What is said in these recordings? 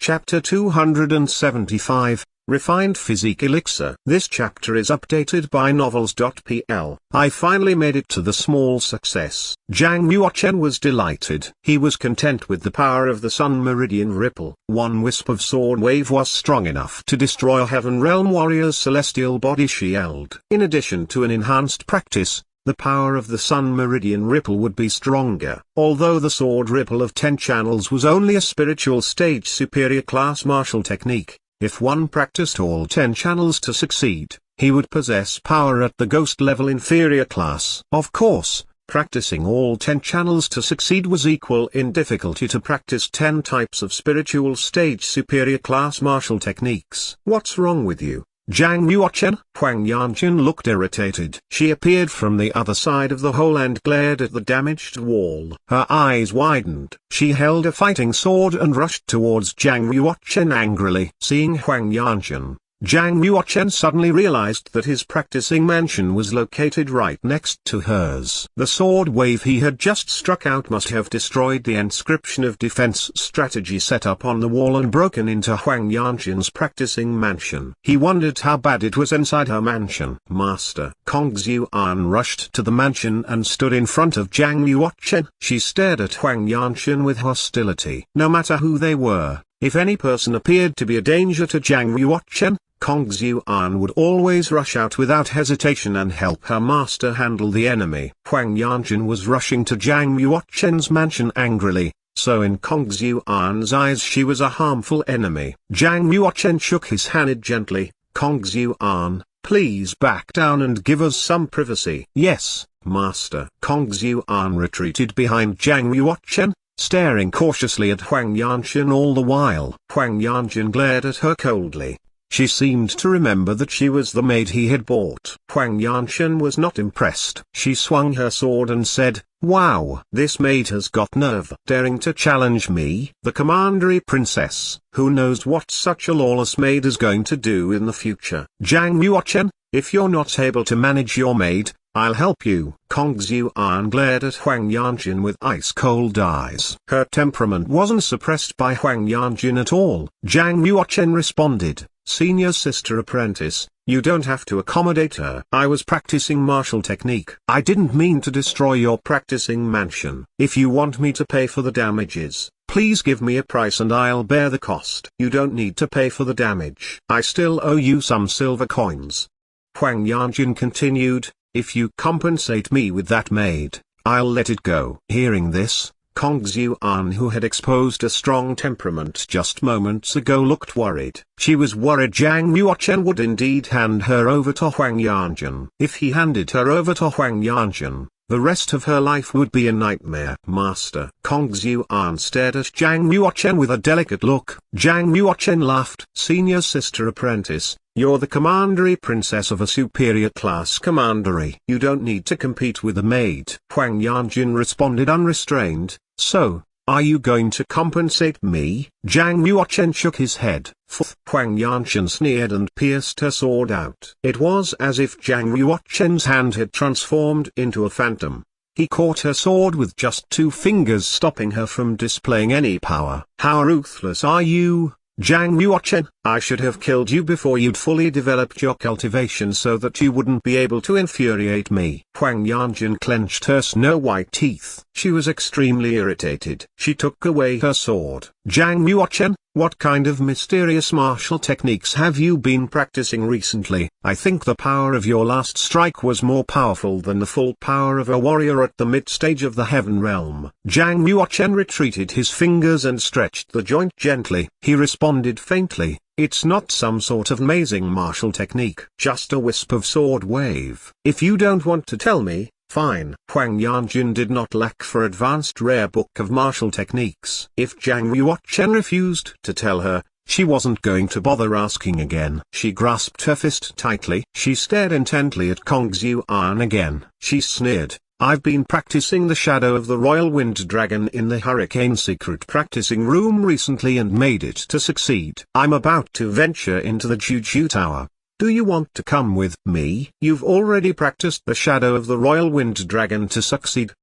Chapter 275, Refined Physique Elixir. This chapter is updated by novels.pl. I finally made it to the small success. Zhang Yuochen was delighted. He was content with the power of the Sun Meridian Ripple. One wisp of sword wave was strong enough to destroy a Heaven Realm warrior's celestial body shield. In addition to an enhanced practice, the power of the Sun Meridian Ripple would be stronger. Although the Sword Ripple of 10 channels was only a spiritual stage superior class martial technique, if one practiced all 10 channels to succeed, he would possess power at the ghost level inferior class. Of course, practicing all 10 channels to succeed was equal in difficulty to practice 10 types of spiritual stage superior class martial techniques. What's wrong with you, Zhang Yuochen? Huang Yanjun looked irritated. She appeared from the other side of the hole and glared at the damaged wall. Her eyes widened. She held a fighting sword and rushed towards Zhang Yuochen angrily. Seeing Huang Yanjun, Zhang Yuochen suddenly realized that his practicing mansion was located right next to hers. The sword wave he had just struck out must have destroyed the inscription of defense strategy set up on the wall and broken into Huang Yanjun's practicing mansion. He wondered how bad it was inside her mansion. Master Kong Xuan rushed to the mansion and stood in front of Zhang Yuochen. She stared at Huang Yanjun with hostility. No matter who they were, if any person appeared to be a danger to Zhang Yuochen, Kong Xuan would always rush out without hesitation and help her master handle the enemy. Huang Yanjun was rushing to Zhang Yuochen's mansion angrily, so in Kong Xuan's eyes she was a harmful enemy. Zhang Yuochen shook his hand gently. Kong Xuan, please back down and give us some privacy. Yes, master. Kong Xuan retreated behind Zhang Yuochen, staring cautiously at Huang Yanjun all the while. Huang Yanjun glared at her coldly. She seemed to remember that she was the maid he had bought. Huang Yanjun was not impressed. She swung her sword and said, "Wow, this maid has got nerve. Daring to challenge me, the commandery princess. Who knows what such a lawless maid is going to do in the future. Zhang Yuochen, if you're not able to manage your maid, I'll help you." Kong Xuan glared at Huang Yanjun with ice-cold eyes. Her temperament wasn't suppressed by Huang Yanjun at all. Zhang Yuochen responded, "Senior sister apprentice, you don't have to accommodate her. I was practicing martial technique. I didn't mean to destroy your practicing mansion. If you want me to pay for the damages, please give me a price and I'll bear the cost." "You don't need to pay for the damage. I still owe you some silver coins." Huang Yanjun continued, "If you compensate me with that maid, I'll let it go." Hearing this, Kong Xuan, who had exposed a strong temperament just moments ago, looked worried. She was worried Zhang Yuochen would indeed hand her over to Huang Yanjun. If he handed her over to Huang Yanjun, the rest of her life would be a nightmare. Master Kong Xuan stared at Zhang Yuochen with a delicate look. Zhang Yuochen laughed. "Senior sister apprentice, you're the commandery princess of a superior class commandery. You don't need to compete with a maid." Huang Yanjun responded unrestrained, "So, are you going to compensate me?" Zhang Yuochen shook his head. Huang Yanjun sneered and pierced her sword out. It was as if Zhang Yuochen's hand had transformed into a phantom. He caught her sword with just 2 fingers, stopping her from displaying any power. "How ruthless are you, Zhang Yuochen? I should have killed you before you'd fully developed your cultivation so that you wouldn't be able to infuriate me." Huang Yanjun clenched her snow-white teeth. She was extremely irritated. She took away her sword. "Zhang Yuochen, what kind of mysterious martial techniques have you been practicing recently? I think the power of your last strike was more powerful than the full power of a warrior at the mid-stage of the Heaven Realm." Zhang Yuochen retreated his fingers and stretched the joint gently. He responded faintly, "It's not some sort of amazing martial technique. Just a wisp of sword wave. If you don't want to tell me, fine." Huang Yanjun did not lack for advanced rare book of martial techniques. If Zhang Yuochen refused to tell her, she wasn't going to bother asking again. She grasped her fist tightly. She stared intently at Kong Xuan again. She sneered, "I've been practicing the shadow of the Royal Wind Dragon in the Hurricane Secret practicing room recently and made it to succeed. I'm about to venture into the Juju Tower. Do you want to come with me?" "You've already practiced the shadow of the Royal Wind Dragon to succeed?"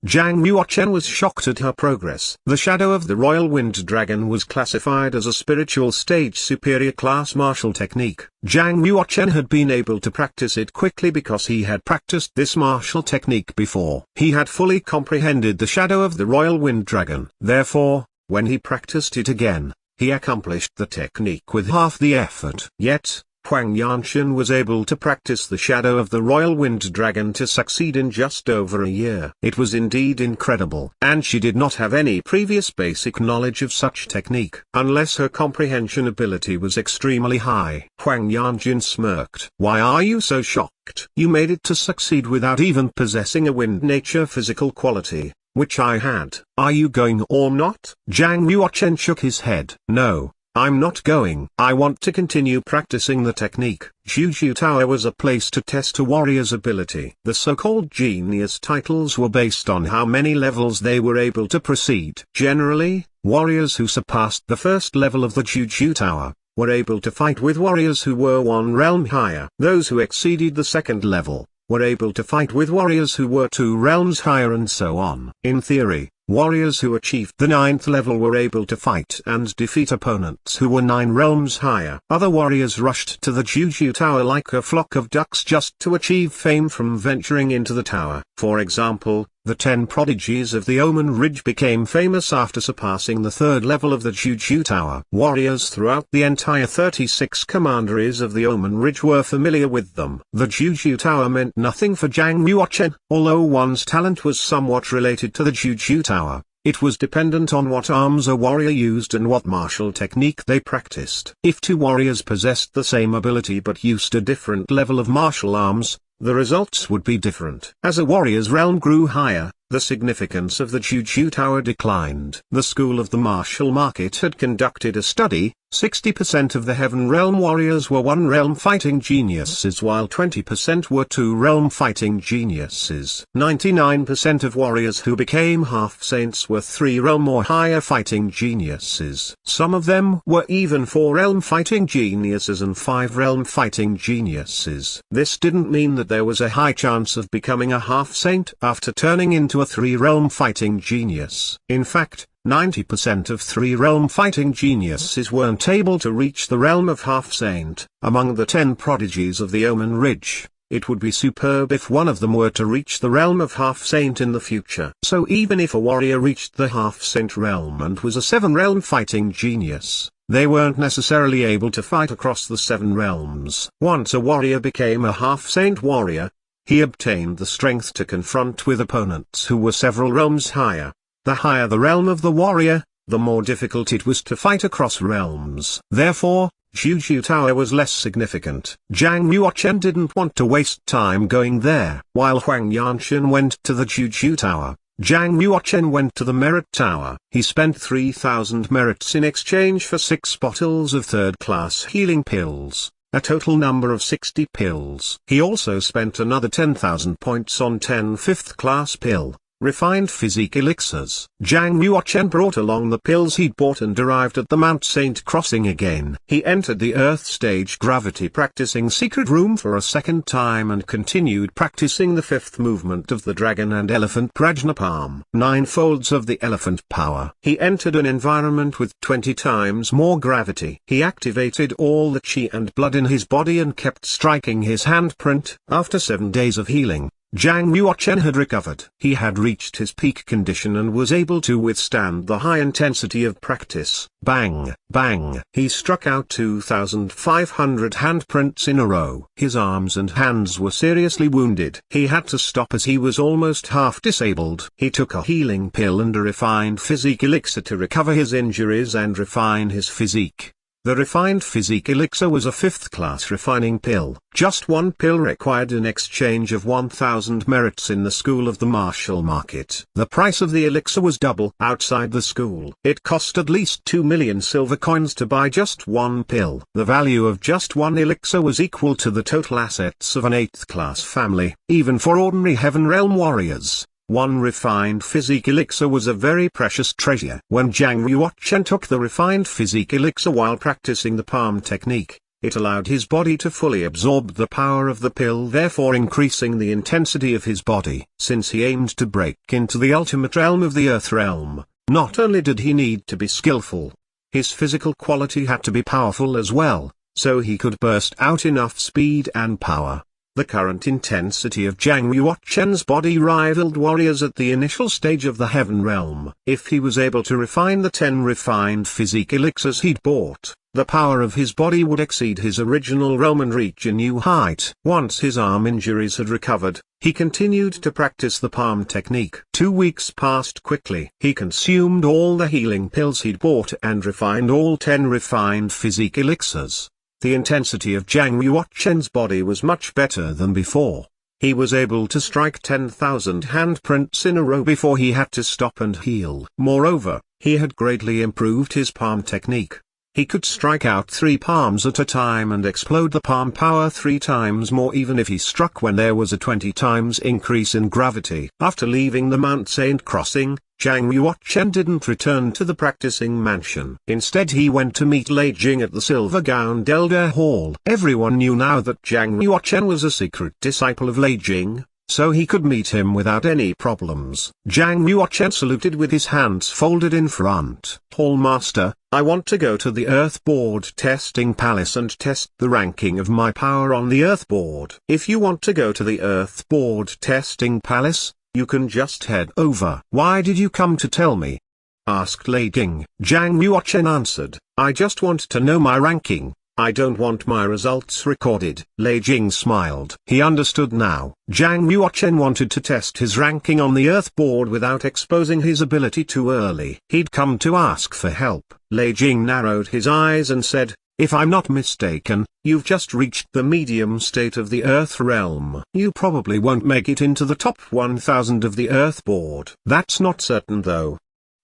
Zhang Yuochen was shocked at her progress. The shadow of the Royal Wind Dragon was classified as a spiritual stage superior class martial technique. Zhang Yuochen had been able to practice it quickly because he had practiced this martial technique before. He had fully comprehended the shadow of the Royal Wind Dragon. Therefore, when he practiced it again, he accomplished the technique with half the effort. Yet, Huang Yanchen was able to practice the shadow of the Royal Wind Dragon to succeed in just over a year. It was indeed incredible. And she did not have any previous basic knowledge of such technique. Unless her comprehension ability was extremely high. Huang Yanchen smirked. "Why are you so shocked? You made it to succeed without even possessing a wind nature physical quality, which I had. Are you going or not?" Zhang Yuochen shook his head. "No, I'm not going. I want to continue practicing the technique." Juju Tower was a place to test a warrior's ability. The so-called genius titles were based on how many levels they were able to proceed. Generally, warriors who surpassed the first level of the Juju Tower were able to fight with warriors who were one realm higher. Those who exceeded the second level were able to fight with warriors who were 2 realms higher, and so on. In theory, warriors who achieved the 9th level were able to fight and defeat opponents who were 9 realms higher. Other warriors rushed to the Juju Tower like a flock of ducks just to achieve fame from venturing into the tower. For example, the 10 prodigies of the Omen Ridge became famous after surpassing the 3rd level of the Juju Tower. Warriors throughout the entire 36 commanderies of the Omen Ridge were familiar with them. The Juju Tower meant nothing for Zhang Yuochen. Although one's talent was somewhat related to the Juju Tower, it was dependent on what arms a warrior used and what martial technique they practiced. If 2 warriors possessed the same ability but used a different level of martial arms, the results would be different. As a warrior's realm grew higher, the significance of the Juju Tower declined. The School of the Martial Market had conducted a study. 60% of the Heaven Realm warriors were 1 realm fighting geniuses, while 20% were 2 realm fighting geniuses. 99% of warriors who became half-saints were 3 realm or higher fighting geniuses. Some of them were even 4 realm fighting geniuses and 5 realm fighting geniuses. This didn't mean that there was a high chance of becoming a half-saint after turning into a 3 realm fighting genius. In fact, 90% of 3 realm fighting geniuses weren't able to reach the realm of half-saint. Among the 10 prodigies of the Omen Ridge, it would be superb if one of them were to reach the realm of half-saint in the future. So even if a warrior reached the half-saint realm and was a 7 realm fighting genius, they weren't necessarily able to fight across the 7 realms. Once a warrior became a half-saint warrior, he obtained the strength to confront with opponents who were several realms higher. The higher the realm of the warrior, the more difficult it was to fight across realms. Therefore, Juju Tower was less significant. Zhang Yuochen didn't want to waste time going there. While Huang Yanchen went to the Juju Tower, Zhang Yuochen went to the Merit Tower. He spent 3,000 merits in exchange for 6 bottles of 3rd-class healing pills, a total number of 60 pills. He also spent another 10,000 points on 10 5th-class pill, refined physique elixirs. Zhang Yuochen brought along the pills he'd bought and arrived at the Mount Saint crossing again. He entered the Earth stage gravity practicing secret room for a second time and continued practicing the 5th movement of the dragon and elephant prajna palm. 9 folds of the elephant power. He entered an environment with 20 times more gravity. He activated all the chi and blood in his body and kept striking his handprint. After 7 days of healing, Zhang Yuochen had recovered. He had reached his peak condition and was able to withstand the high intensity of practice. Bang, bang. He struck out 2,500 handprints in a row. His arms and hands were seriously wounded. He had to stop as he was almost half disabled. He took a healing pill and a refined physique elixir to recover his injuries and refine his physique. The refined physique elixir was a 5th-class refining pill. Just 1 pill required an exchange of 1,000 merits in the School of the Martial Market. The price of the elixir was double. Outside the school, it cost at least 2 million silver coins to buy just 1 pill. The value of just 1 elixir was equal to the total assets of an 8th-class family. Even for ordinary Heaven Realm warriors, 1 refined physique elixir was a very precious treasure. When Zhang Yuochen took the refined physique elixir while practicing the palm technique, It allowed his body to fully absorb the power of the pill, therefore increasing the intensity of his body. Since he aimed to break into the ultimate realm of the Earth realm, not only did he need to be skillful, his physical quality had to be powerful as well, so he could burst out enough speed and power. The current intensity of Zhang Yuoquan's body rivaled warriors at the initial stage of the heaven realm. If he was able to refine the 10 refined physique elixirs he'd bought, the power of his body would exceed his original realm and reach a new height. Once his arm injuries had recovered, he continued to practice the palm technique. 2 weeks passed quickly. He consumed all the healing pills he'd bought and refined all 10 refined physique elixirs. The intensity of Zhang Yuoquan's body was much better than before. He was able to strike 10,000 handprints in a row before he had to stop and heal. Moreover, he had greatly improved his palm technique. He could strike out 3 palms at a time and explode the palm power 3 times more even if he struck when there was a 20 times increase in gravity. After leaving the Mount Saint crossing, Zhang Yuoquan didn't return to the practicing mansion. Instead he went to meet Lei Jing at the silver-gowned Elder Hall. Everyone knew now that Zhang Yuoquan was a secret disciple of Lei Jing, so he could meet him without any problems. Zhang Yuoquan saluted with his hands folded in front. Hall Master, I want to go to the Earthboard testing palace and test the ranking of my power on the Earthboard. If you want to go to the Earthboard testing palace, you can just head over. Why did you come to tell me? Asked Lei Jing. Zhang Yuoquan answered, I just want to know my ranking. I don't want my results recorded. Lei Jing smiled. He understood now. Zhang Yuoquan wanted to test his ranking on the Earthboard without exposing his ability too early. He'd come to ask for help. Lei Jing narrowed his eyes and said, if I'm not mistaken, you've just reached the medium state of the Earth realm. You probably won't make it into the top 1000 of the Earthboard. That's not certain though.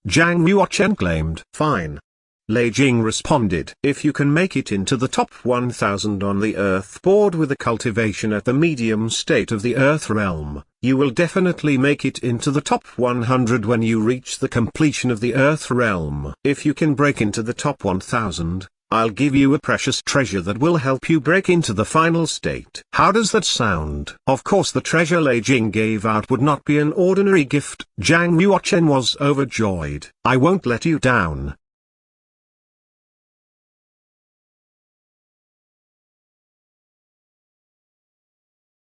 Zhang Yuoquan claimed. Fine. Lei Jing responded. If you can make it into the top 1000 on the Earthboard with a cultivation at the medium state of the Earth realm, you will definitely make it into the top 100 when you reach the completion of the Earth realm. If you can break into the top 1000, I'll give you a precious treasure that will help you break into the final state. How does that sound? Of course the treasure Lei Jing gave out would not be an ordinary gift. Zhang Yuoquan was overjoyed. I won't let you down,